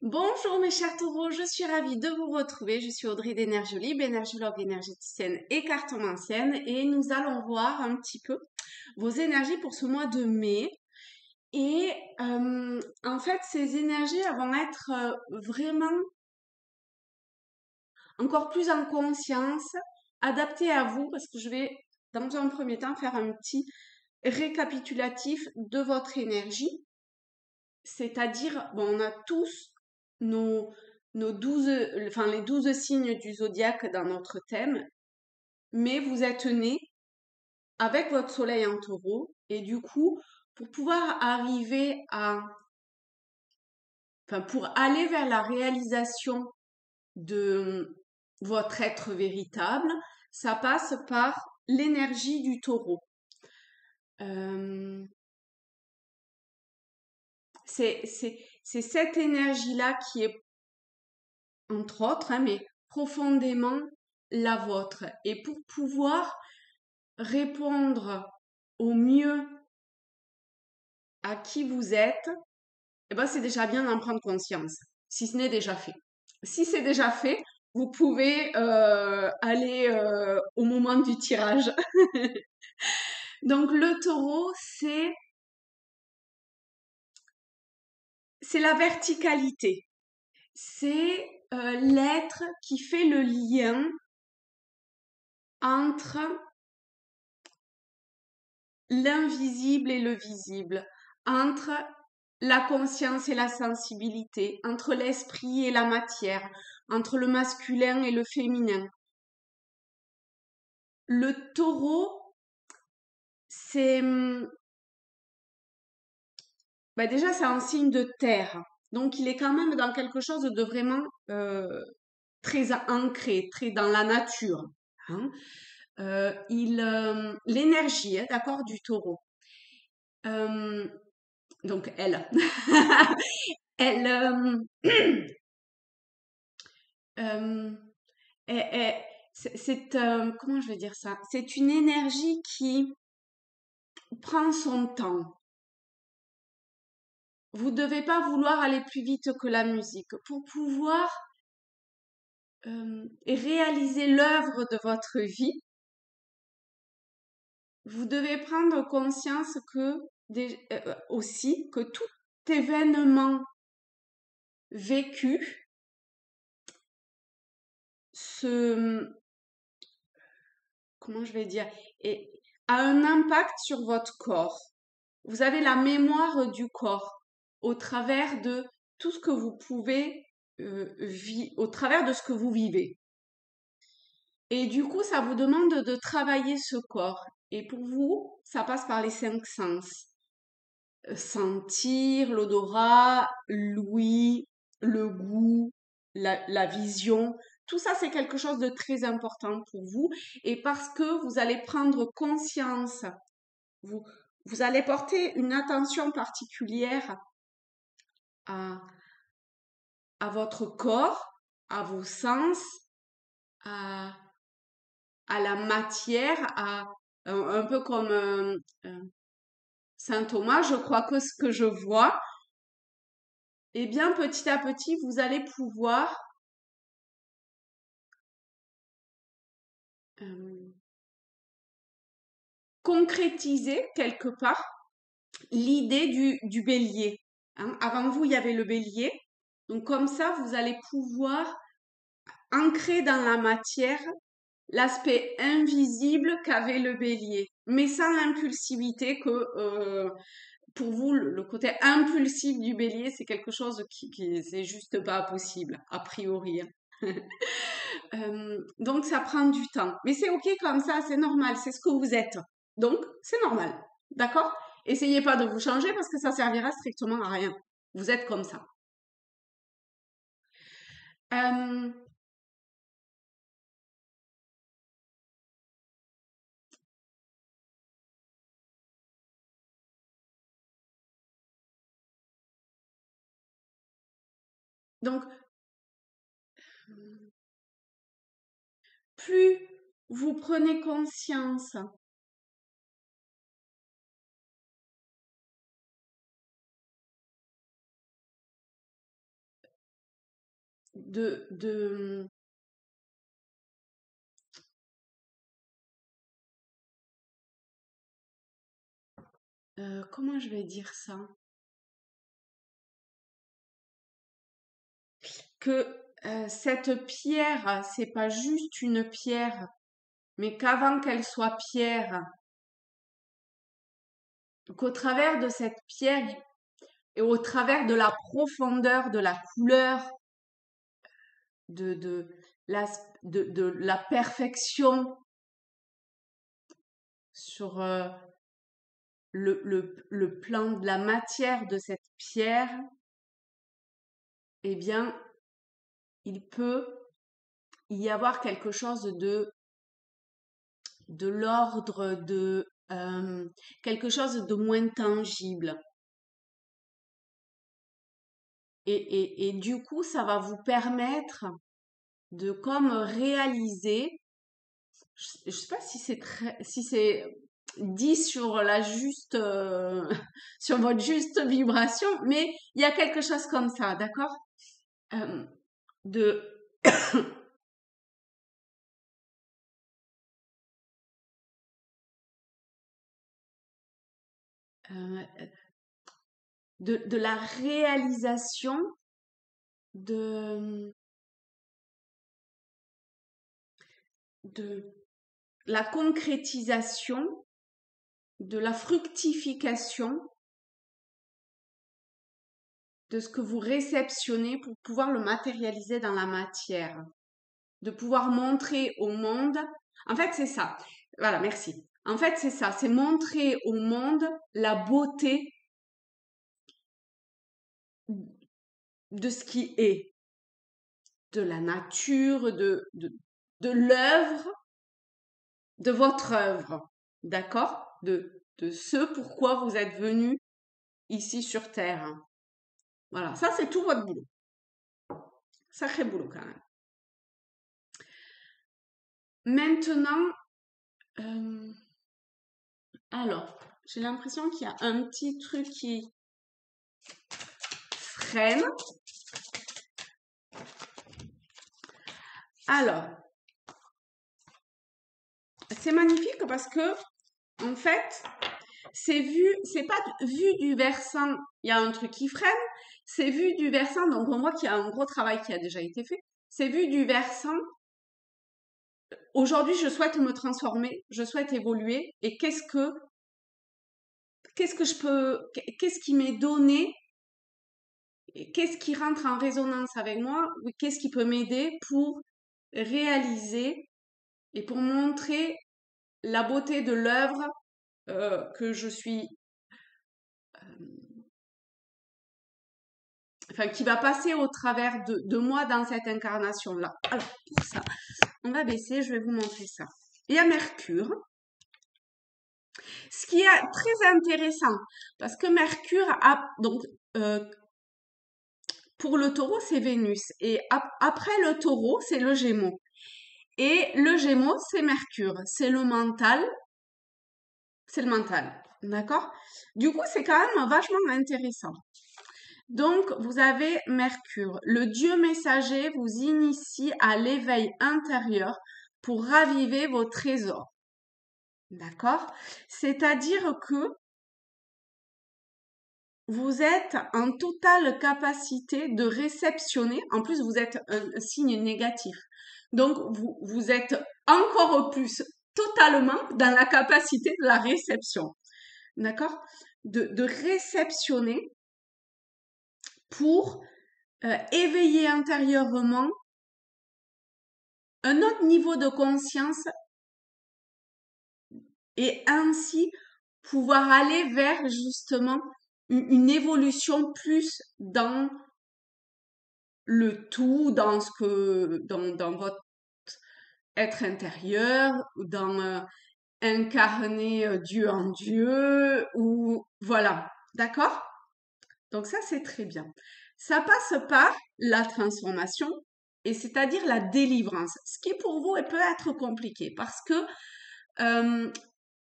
Bonjour mes chers taureaux, je suis ravie de vous retrouver. Je suis Audrey d'Énergiolib, énergologue énergéticienne et cartomancienne et nous allons voir un petit peu vos énergies pour ce mois de mai. Et en fait, ces énergies elles vont être vraiment encore plus en conscience, adaptées à vous parce que je vais dans un premier temps faire un petit récapitulatif de votre énergie. C'est-à-dire, bon, on a tous nos, nos 12, enfin, les 12 signes du zodiaque dans notre thème, mais vous êtes né avec votre soleil en taureau, et du coup, pour pouvoir arriver pour aller vers la réalisation de votre être véritable, ça passe par l'énergie du taureau. Euh, c'est cette énergie-là qui est entre autres, mais profondément la vôtre. Et pour pouvoir répondre au mieux à qui vous êtes, eh ben, c'est déjà bien d'en prendre conscience, si ce n'est déjà fait. Si c'est déjà fait, vous pouvez aller au moment du tirage. Donc le taureau, c'est la verticalité. C'est l'être qui fait le lien entre l'invisible et le visible, entre la conscience et la sensibilité, entre l'esprit et la matière, entre le masculin et le féminin. Le taureau, c'est déjà c'est un signe de terre, donc il est quand même dans quelque chose de vraiment très ancré, très dans la nature. Hein. L'énergie, d'accord, du taureau. Donc elle, elle, euh, c'est comment je vais dire ça? C'est une énergie qui prend son temps. Vous ne devez pas vouloir aller plus vite que la musique. Pour pouvoir réaliser l'œuvre de votre vie, vous devez prendre conscience que aussi que tout événement vécu se, comment je vais dire, et a un impact sur votre corps. Vous avez la mémoire du corps au travers de tout ce que vous pouvez au travers de ce que vous vivez. Et du coup, ça vous demande de travailler ce corps. Et pour vous, ça passe par les 5 sens. Sentir, l'odorat, l'ouïe, le goût, la vision. Tout ça, c'est quelque chose de très important pour vous. Et parce que vous allez prendre conscience, vous, vous allez porter une attention particulière à, à votre corps, à vos sens, à, à la matière, un peu comme Saint Thomas, je crois que ce que je vois, eh bien petit à petit, vous allez pouvoir euh, concrétiser quelque part l'idée du bélier. Hein. Avant vous, il y avait le bélier. Donc comme ça, vous allez pouvoir ancrer dans la matière l'aspect invisible qu'avait le bélier, mais sans l'impulsivité que pour vous, le côté impulsif du bélier, c'est quelque chose qui c'est juste pas possible, a priori. Donc ça prend du temps. Mais c'est ok comme ça, c'est normal, c'est ce que vous êtes. Donc c'est normal. D'accord? Essayez pas de vous changer parce que ça servira strictement à rien. Vous êtes comme ça. Euh, donc, plus vous prenez conscience de comment je vais dire ça? Que cette pierre, c'est pas juste une pierre, mais qu'avant qu'elle soit pierre, qu'au travers de cette pierre et au travers de la profondeur, de la couleur, de la, de la perfection sur le plan de la matière de cette pierre, eh bien, il peut y avoir quelque chose de l'ordre de quelque chose de moins tangible. Et du coup, ça va vous permettre de comme réaliser, je sais pas si c'est si c'est dit sur la juste, sur votre juste vibration, mais il y a quelque chose comme ça, d'accord? De euh, de la réalisation de de la concrétisation, de la fructification de ce que vous réceptionnez pour pouvoir le matérialiser dans la matière, de pouvoir montrer au monde. En fait, c'est ça. Voilà, merci. En fait, c'est ça, c'est montrer au monde la beauté de ce qui est, de la nature, de l'œuvre, de votre œuvre, d'accord? De ce pourquoi vous êtes venu ici sur Terre. Voilà, ça c'est tout votre boulot. Sacré boulot quand même. Maintenant, euh, alors, j'ai l'impression qu'il y a un petit truc qui freine. Alors, c'est magnifique parce que, en fait, c'est pas vu du versant, il y a un truc qui freine, c'est vu du versant, donc on voit qu'il y a un gros travail qui a déjà été fait, c'est vu du versant, aujourd'hui je souhaite me transformer, je souhaite évoluer, et qu'est-ce que je peux, qu'est-ce qui m'est donné, qu'est-ce qui rentre en résonance avec moi, qu'est-ce qui peut m'aider pour réaliser et pour montrer la beauté de l'œuvre que je suis, enfin, qui va passer au travers de moi dans cette incarnation-là. Alors, pour ça, on va baisser, je vais vous montrer ça. Il y a Mercure. Ce qui est très intéressant, parce que Mercure a, donc, pour le taureau, c'est Vénus. Et après le taureau, c'est le Gémeaux. Et le Gémeaux, c'est Mercure. C'est le mental. C'est le mental. D'accord? Du coup, c'est quand même vachement intéressant. Donc, vous avez Mercure. Le Dieu messager vous initie à l'éveil intérieur pour raviver vos trésors. D'accord? C'est-à-dire que vous êtes en totale capacité de réceptionner. En plus, vous êtes un signe négatif. Donc, vous êtes encore plus totalement dans la capacité de la réception. D'accord? De réceptionner pour éveiller intérieurement un autre niveau de conscience et ainsi pouvoir aller vers justement une évolution plus dans le tout, dans ce que dans votre être intérieur, dans incarner Dieu en Dieu, ou voilà, d'accord? Donc ça c'est très bien. Ça passe par la transformation et c'est-à-dire la délivrance, ce qui pour vous peut être compliqué parce que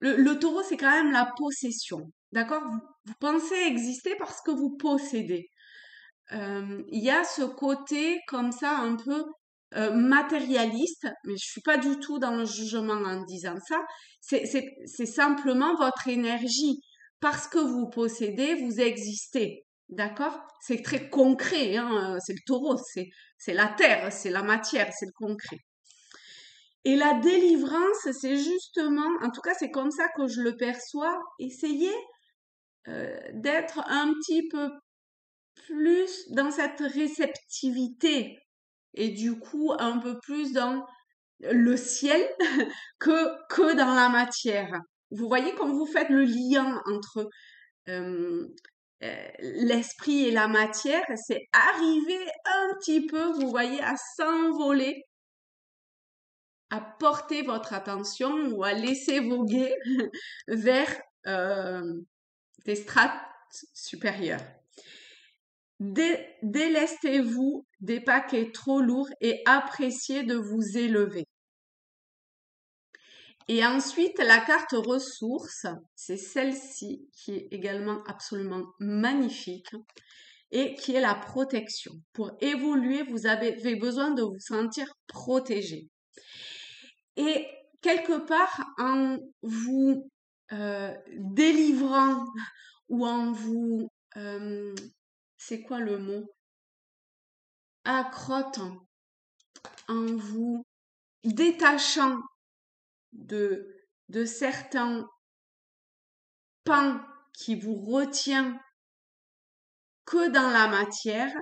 le taureau c'est quand même la possession, d'accord? Vous pensez exister parce que vous possédez. il y a ce côté comme ça un peu matérialiste, mais je suis pas du tout dans le jugement en disant ça. C'est simplement votre énergie. Parce que vous possédez, vous existez. D'accord? C'est très concret, hein, c'est le taureau, c'est la terre, c'est la matière, c'est le concret. Et la délivrance, c'est justement, en tout cas, c'est comme ça que je le perçois, essayer d'être un petit peu plus dans cette réceptivité et du coup un peu plus dans le ciel que dans la matière. Vous voyez quand vous faites le lien entre euh, l'esprit et la matière, c'est arriver un petit peu, vous voyez, à s'envoler, à porter votre attention ou à laisser voguer vers des strates supérieures. Délestez-vous des paquets trop lourds et appréciez de vous élever. Et ensuite, la carte ressources, c'est celle-ci qui est également absolument magnifique et qui est la protection. Pour évoluer, vous avez besoin de vous sentir protégé. Et quelque part, en vous délivrant ou en vous, c'est quoi le mot? Accrotant, en vous détachant de certains pans qui vous retient que dans la matière,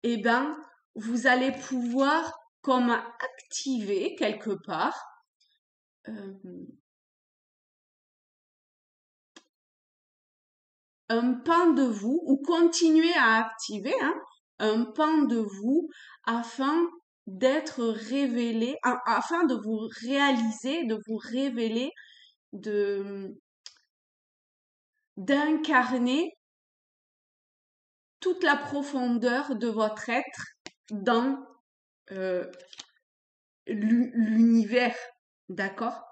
eh ben, vous allez pouvoir comme activer quelque part un pan de vous ou continuer à activer un pan de vous afin d'être révélé, afin de vous réaliser, de vous révéler, d'incarner toute la profondeur de votre être dans l'univers, d'accord?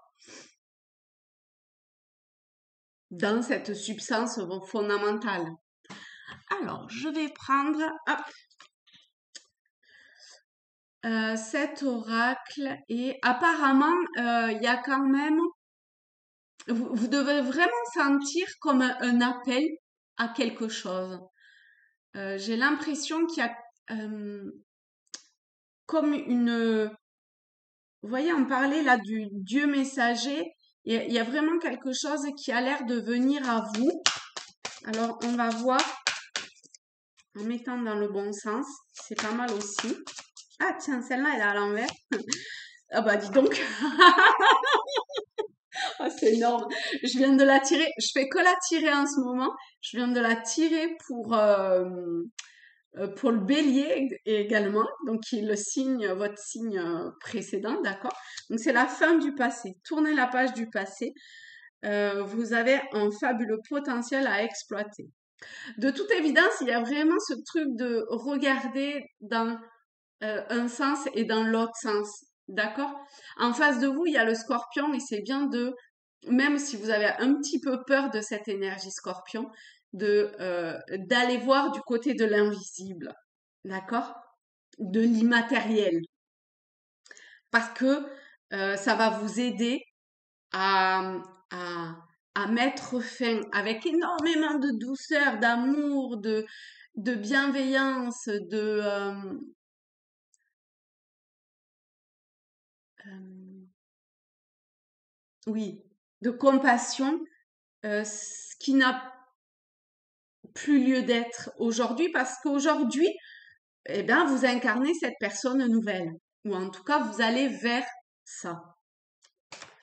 Dans cette substance fondamentale. Alors, je vais prendre cet oracle et apparemment, il y a quand même, vous devez vraiment sentir comme un appel à quelque chose. J'ai l'impression qu'il y a comme une... Vous voyez, on parlait là du Dieu messager. Il y a vraiment quelque chose qui a l'air de venir à vous. Alors, on va voir en mettant dans le bon sens. C'est pas mal aussi. Ah tiens, celle-là, elle est à l'envers. Ah bah dis donc. Ah, c'est énorme. Je viens de la tirer. Je fais que la tirer en ce moment. Je viens de la tirer pour le bélier également, donc qui est le signe, votre signe précédent, d'accord? Donc c'est la fin du passé. Tournez la page du passé. Vous avez un fabuleux potentiel à exploiter. De toute évidence, il y a vraiment ce truc de regarder dans un sens et dans l'autre sens, d'accord? En face de vous, il y a le scorpion et c'est bien de, même si vous avez un petit peu peur de cette énergie scorpion, d'aller voir du côté de l'invisible, d'accord? De l'immatériel. Parce que ça va vous aider à, à mettre fin avec énormément de douceur, d'amour, de bienveillance, oui, de compassion, ce qui n'a plus lieu d'être aujourd'hui parce qu'aujourd'hui, eh bien, vous incarnez cette personne nouvelle. Ou en tout cas, vous allez vers ça.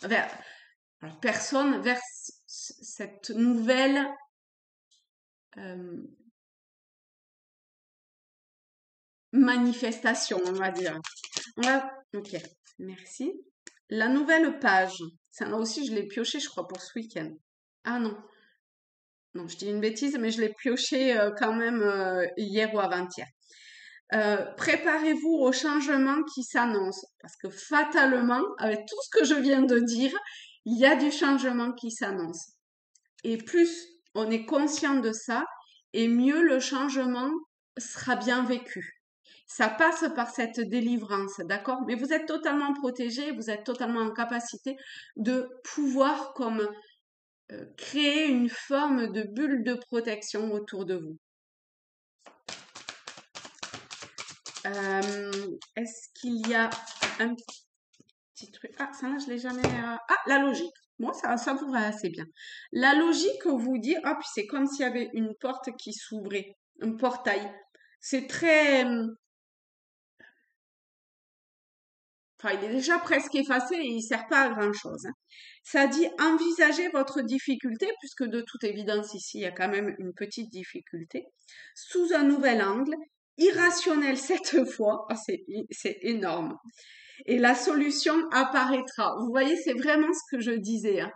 Alors, personne, vers cette nouvelle manifestation, on va dire. Ok, merci. La nouvelle page. Ça aussi, je l'ai pioché, je crois, pour ce week-end. Ah non. Non, je dis une bêtise, mais je l'ai pioché quand même hier ou avant-hier. Préparez-vous au changement qui s'annonce, parce que fatalement, avec tout ce que je viens de dire, il y a du changement qui s'annonce. Et plus on est conscient de ça, et mieux le changement sera bien vécu. Ça passe par cette délivrance, d'accord? Mais vous êtes totalement protégé, vous êtes totalement en capacité de pouvoir comme créer une forme de bulle de protection autour de vous. Est-ce qu'il y a un petit truc? Ah, ça là, je l'ai jamais. Ah, la logique. Moi, ça vous va assez bien. La logique vous dit, ah, puis c'est comme s'il y avait une porte qui s'ouvrait, un portail. C'est très. Enfin, il est déjà presque effacé et il sert pas à grand-chose, hein. Ça dit envisagez votre difficulté, puisque de toute évidence ici, il y a quand même une petite difficulté, sous un nouvel angle, irrationnel cette fois. Ah, c'est énorme. Et la solution apparaîtra. Vous voyez, c'est vraiment ce que je disais, hein,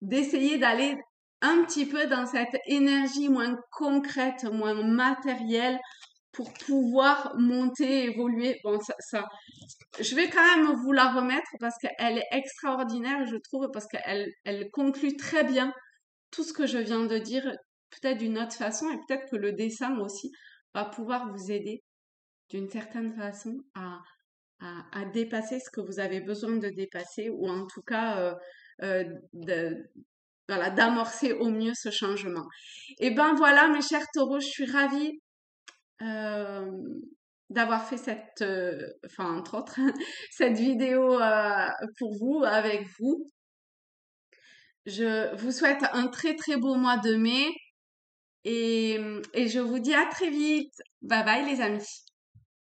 d'essayer d'aller un petit peu dans cette énergie moins concrète, moins matérielle, pour pouvoir monter, évoluer. Bon, je vais quand même vous la remettre parce qu'elle est extraordinaire, je trouve, parce qu'elle conclut très bien tout ce que je viens de dire, peut-être d'une autre façon, et peut-être que le dessin aussi va pouvoir vous aider d'une certaine façon à dépasser ce que vous avez besoin de dépasser, ou en tout cas voilà, d'amorcer au mieux ce changement. Et ben voilà, mes chers taureaux, je suis ravie euh, d'avoir fait cette, enfin entre autres, cette vidéo pour vous, avec vous. Je vous souhaite un très très beau mois de mai et je vous dis à très vite. Bye bye les amis.